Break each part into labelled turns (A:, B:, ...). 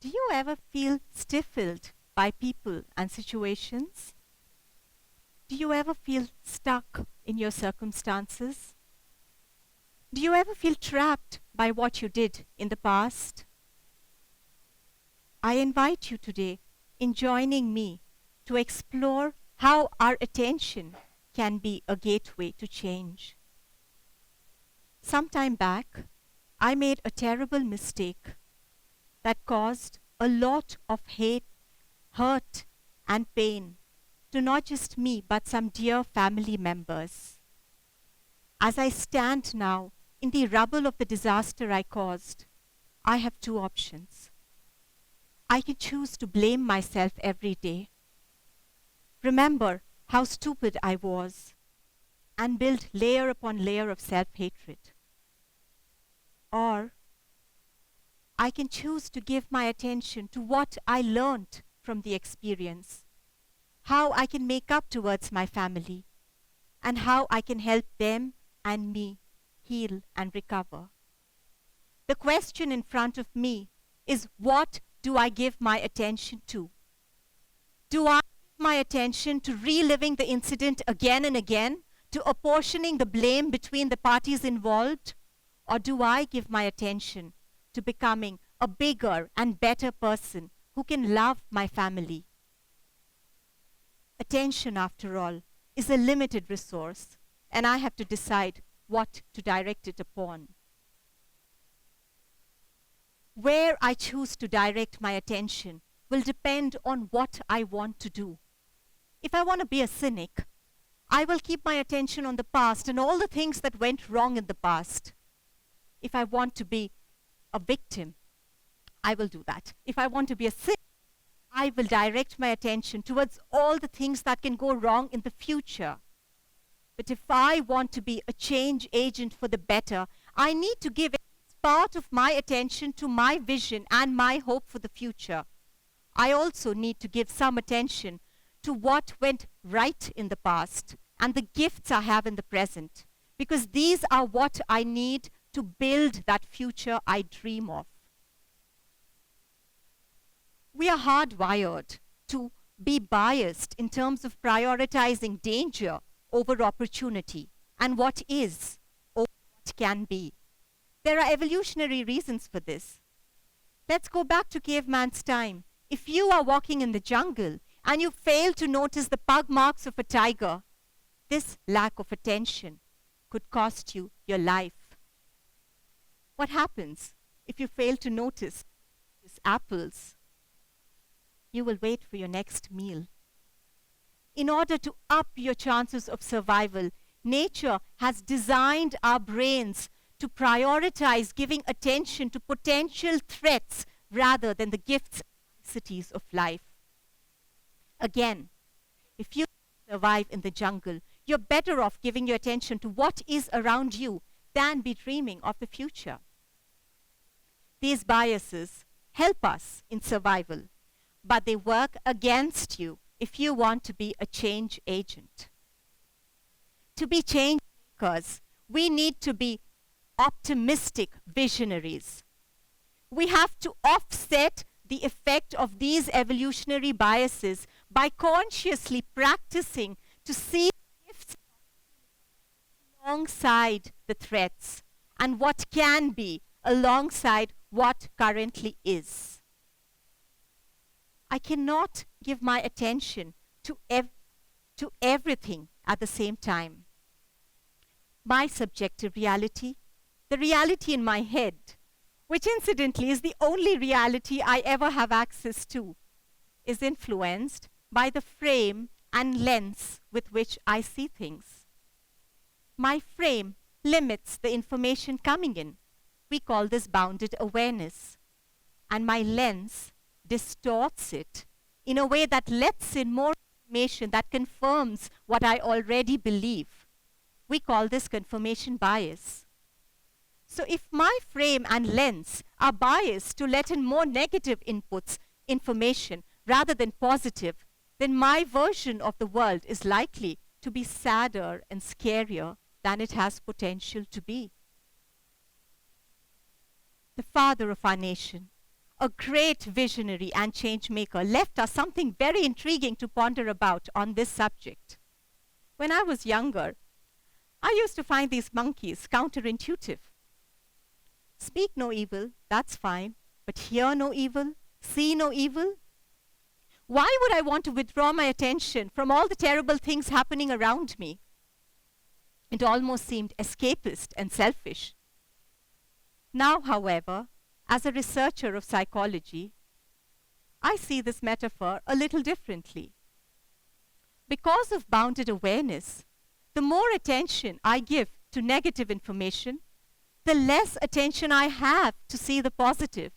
A: Do you ever feel stifled by people and situations? Do you ever feel stuck in your circumstances? Do you ever feel trapped by what you did in the past? I invite you today in joining me to explore how our attention can be a gateway to change. Some time back, I made a terrible mistake that caused a lot of hate, hurt, and pain to not just me, but some dear family members. As I stand now in the rubble of the disaster I caused, I have two options. I can choose to blame myself every day, remember how stupid I was, and build layer upon layer of self-hatred. Or I can choose to give my attention to what I learned from the experience, how I can make up towards my family, and how I can help them and me heal and recover. The question in front of me is, what do I give my attention to? Do I give my attention to reliving the incident again and again, to apportioning the blame between the parties involved? Or do I give my attention to becoming a bigger and better person who can love my family? Attention, after all, is a limited resource, and I have to decide what to direct it upon. Where I choose to direct my attention will depend on what I want to do. If I want to be a cynic, I will keep my attention on the past and all the things that went wrong in the past. If I want to be a victim, I will do that. If I want to be a cynic, I will direct my attention towards all the things that can go wrong in the future. But if I want to be a change agent for the better, I need to give part of my attention to my vision and my hope for the future. I also need to give some attention to what went right in the past and the gifts I have in the present, because these are what I need to build that future I dream of. We are hardwired to be biased in terms of prioritizing danger over opportunity and what is over what can be. There are evolutionary reasons for this. Let's go back to caveman's time. If you are walking in the jungle and you fail to notice the pug marks of a tiger, this lack of attention could cost you your life. What happens if you fail to notice these apples? You will wait for your next meal. In order to up your chances of survival, nature has designed our brains to prioritize giving attention to potential threats rather than the gifts and niceties of life. Again, if you survive in the jungle, you're better off giving your attention to what is around you than be dreaming of the future. These biases help us in survival, but they work against you if you want to be a change agent. To be change makers, we need to be optimistic visionaries. We have to offset the effect of these evolutionary biases by consciously practicing to see gifts alongside the threats and what can be alongside what currently is. I cannot give my attention to everything at the same time. My subjective reality, the reality in my head, which incidentally is the only reality I ever have access to, is influenced by the frame and lens with which I see things. My frame limits the information coming in. We call this bounded awareness. And my lens distorts it in a way that lets in more information that confirms what I already believe. We call this confirmation bias. So if my frame and lens are biased to let in more negative inputs, information, rather than positive, then my version of the world is likely to be sadder and scarier than it has potential to be. The father of our nation, a great visionary and change maker, left us something very intriguing to ponder about on this subject. When I was younger, I used to find these monkeys counterintuitive. Speak no evil, that's fine, but hear no evil, see no evil? Why would I want to withdraw my attention from all the terrible things happening around me? It almost seemed escapist and selfish. Now, however, as a researcher of psychology, I see this metaphor a little differently. Because of bounded awareness, the more attention I give to negative information, the less attention I have to see the positive.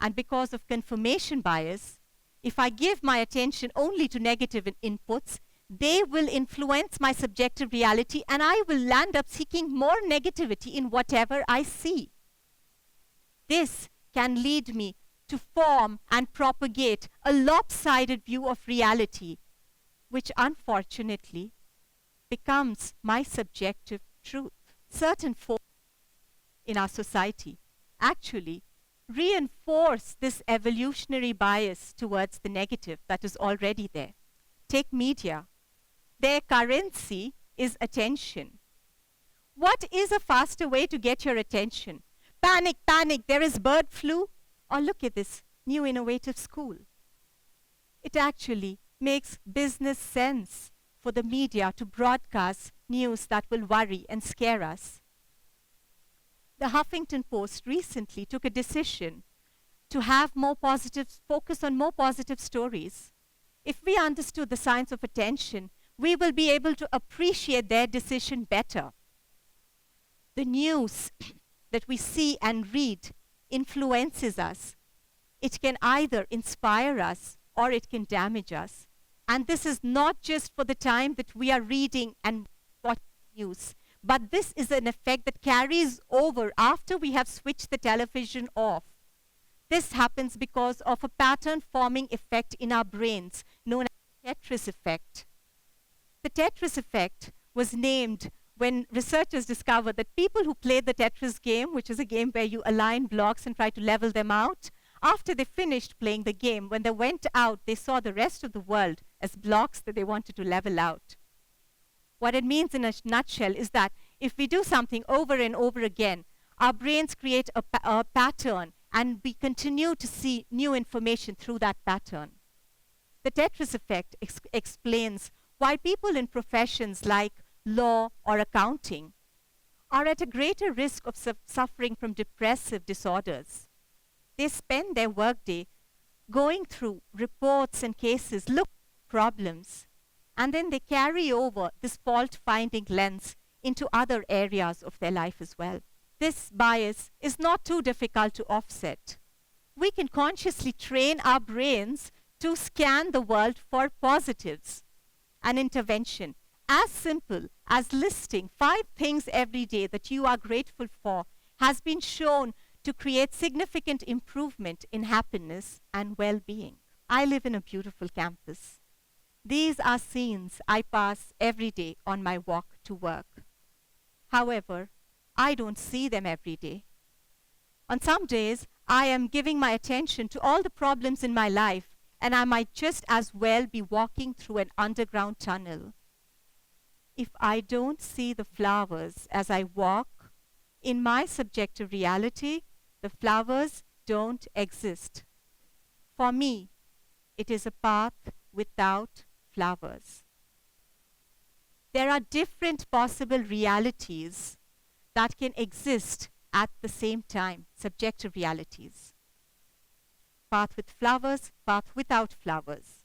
A: And because of confirmation bias, if I give my attention only to negative inputs, they will influence my subjective reality and I will land up seeking more negativity in whatever I see. This can lead me to form and propagate a lopsided view of reality, which unfortunately becomes my subjective truth. Certain forces in our society actually reinforce this evolutionary bias towards the negative that is already there. Take media. Their currency is attention. What is a faster way to get your attention? Panic, panic, there is bird flu. Or look at this new innovative school. It actually makes business sense for the media to broadcast news that will worry and scare us. The Huffington Post recently took a decision to have more positive, focus on more positive stories. If we understood the science of attention, we will be able to appreciate their decision better. The news that we see and read influences us. It can either inspire us or it can damage us. And this is not just for the time that we are reading and watching news, but this is an effect that carries over after we have switched the television off. This happens because of a pattern-forming effect in our brains known as the Tetris effect. The Tetris effect was named when researchers discovered that people who played the Tetris game, which is a game where you align blocks and try to level them out, after they finished playing the game, when they went out, they saw the rest of the world as blocks that they wanted to level out. What it means in a nutshell is that if we do something over and over again, our brains create a pattern and we continue to see new information through that pattern. The Tetris effect explains why people in professions like law or accounting are at a greater risk of suffering from depressive disorders. They spend their workday going through reports and cases, look at problems, and then they carry over this fault-finding lens into other areas of their life as well. This bias is not too difficult to offset. We can consciously train our brains to scan the world for positives. An intervention as simple as listing 5 things every day that you are grateful for has been shown to create significant improvement in happiness and well-being. I live in a beautiful campus. These are scenes I pass every day on my walk to work. However, I don't see them every day. On some days, I am giving my attention to all the problems in my life, and I might just as well be walking through an underground tunnel. If I don't see the flowers as I walk, in my subjective reality, the flowers don't exist. For me, it is a path without flowers. There are different possible realities that can exist at the same time, subjective realities. Path with flowers, path without flowers.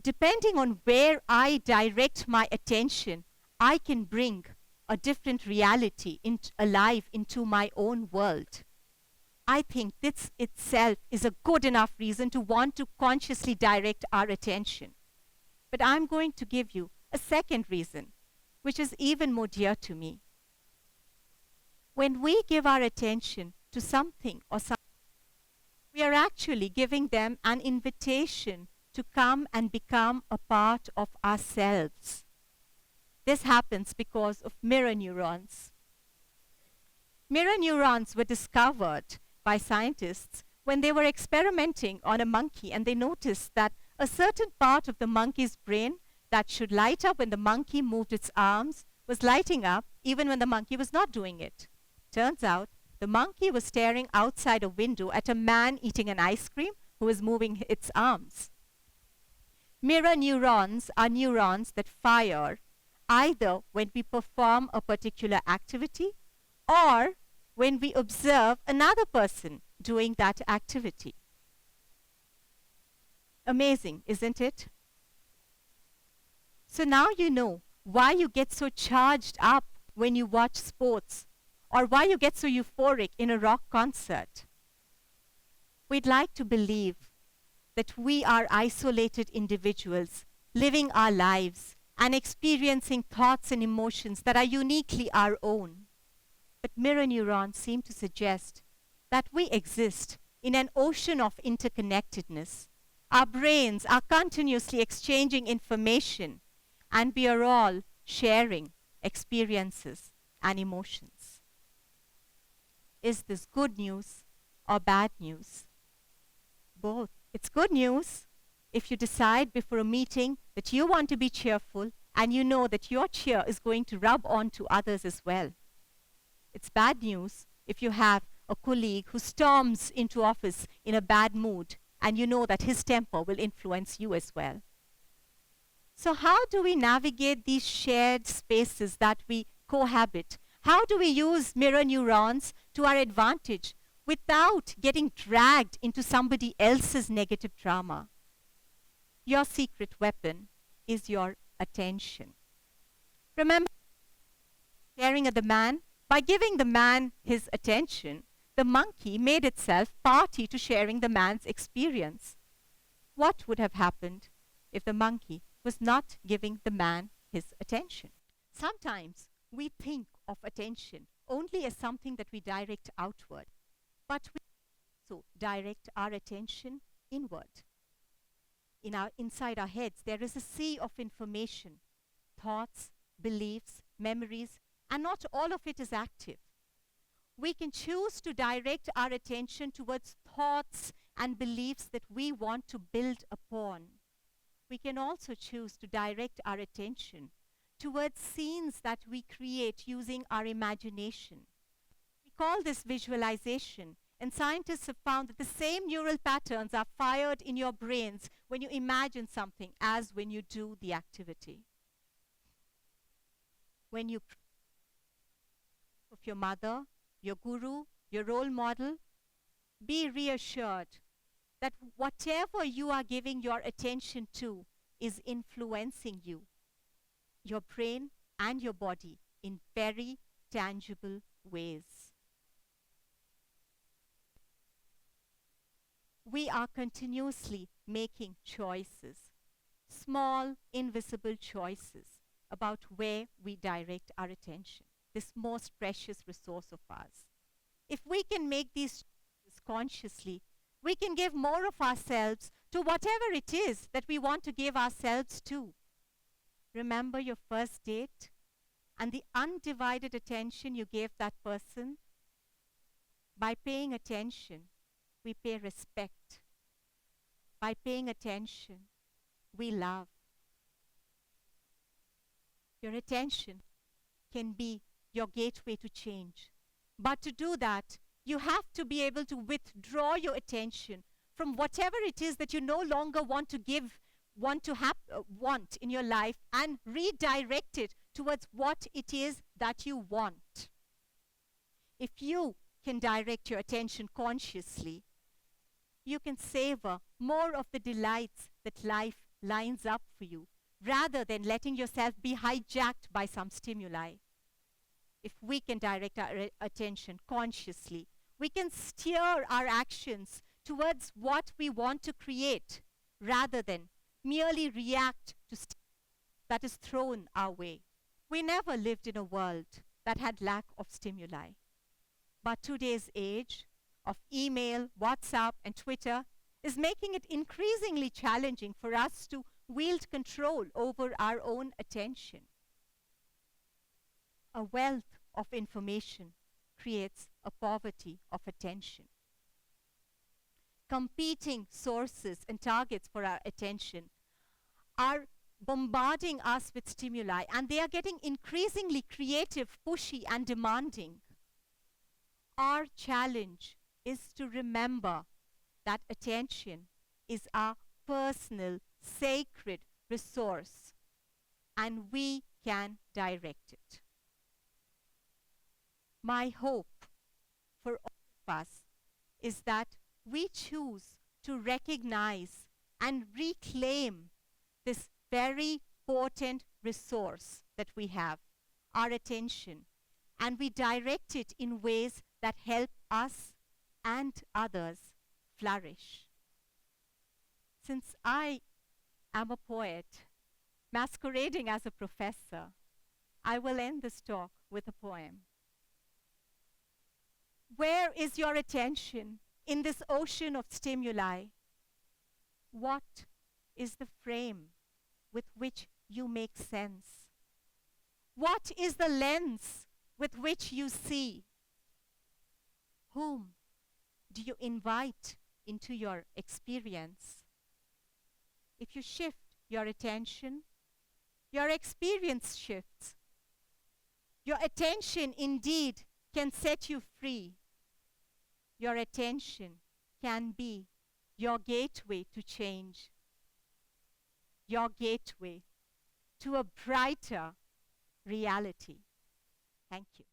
A: Depending on where I direct my attention, I can bring a different reality alive into my own world. I think this itself is a good enough reason to want to consciously direct our attention. But I'm going to give you a second reason, which is even more dear to me. When we give our attention to something or something, we are actually giving them an invitation to come and become a part of ourselves. This happens because of mirror neurons. Mirror neurons were discovered by scientists when they were experimenting on a monkey, and they noticed that a certain part of the monkey's brain that should light up when the monkey moved its arms was lighting up even when the monkey was not doing it. Turns out the monkey was staring outside a window at a man eating an ice cream who was moving its arms. Mirror neurons are neurons that fire either when we perform a particular activity or when we observe another person doing that activity. Amazing, isn't it? So now you know why you get so charged up when you watch sports, or why you get so euphoric in a rock concert. We'd like to believe that we are isolated individuals living our lives and experiencing thoughts and emotions that are uniquely our own. But mirror neurons seem to suggest that we exist in an ocean of interconnectedness. Our brains are continuously exchanging information, and we are all sharing experiences and emotions. Is this good news or bad news? Both. It's good news if you decide before a meeting that you want to be cheerful and you know that your cheer is going to rub on to others as well. It's bad news if you have a colleague who storms into office in a bad mood and you know that his temper will influence you as well. So how do we navigate these shared spaces that we cohabit? How do we use mirror neurons to our advantage without getting dragged into somebody else's negative drama? Your secret weapon is your attention. Remember, staring at the man, by giving the man his attention, the monkey made itself party to sharing the man's experience. What would have happened if the monkey was not giving the man his attention? Sometimes we think of attention only as something that we direct outward, but we also direct our attention inward. Inside our heads, there is a sea of information, thoughts, beliefs, memories, and not all of it is active. We can choose to direct our attention towards thoughts and beliefs that we want to build upon. We can also choose to direct our attention towards scenes that we create using our imagination. We call this visualization, and scientists have found that the same neural patterns are fired in your brains when you imagine something as when you do the activity. When you of your mother, your guru, your role model, be reassured that whatever you are giving your attention to is influencing you, your brain and your body in very tangible ways. We are continuously making choices, small, invisible choices about where we direct our attention, this most precious resource of ours. If we can make these choices consciously, we can give more of ourselves to whatever it is that we want to give ourselves to. Remember your first date and the undivided attention you gave that person? By paying attention, we pay respect. By paying attention, we love. Your attention can be your gateway to change. But to do that, you have to be able to withdraw your attention from whatever it is that you no longer want to give, want in your life, and redirect it towards what it is that you want. If you can direct your attention consciously, you can savor more of the delights that life lines up for you, rather than letting yourself be hijacked by some stimuli. If we can direct our attention consciously, we can steer our actions towards what we want to create, rather than merely react to that is thrown our way. We never lived in a world that had lack of stimuli. But today's age of email, WhatsApp, and Twitter is making it increasingly challenging for us to wield control over our own attention. A wealth of information creates a poverty of attention. Competing sources and targets for our attention are bombarding us with stimuli, and they are getting increasingly creative, pushy, and demanding. Our challenge is to remember that attention is our personal, sacred resource, and we can direct it. My hope for all of us is that we choose to recognize and reclaim this very potent resource that we have, our attention, and we direct it in ways that help us and others flourish. Since I am a poet masquerading as a professor, I will end this talk with a poem. Where is your attention in this ocean of stimuli? What is the frame with which you make sense? What is the lens with which you see? Whom do you invite into your experience? If you shift your attention, your experience shifts. Your attention indeed can set you free. Your attention can be your gateway to change, your gateway to a brighter reality. Thank you.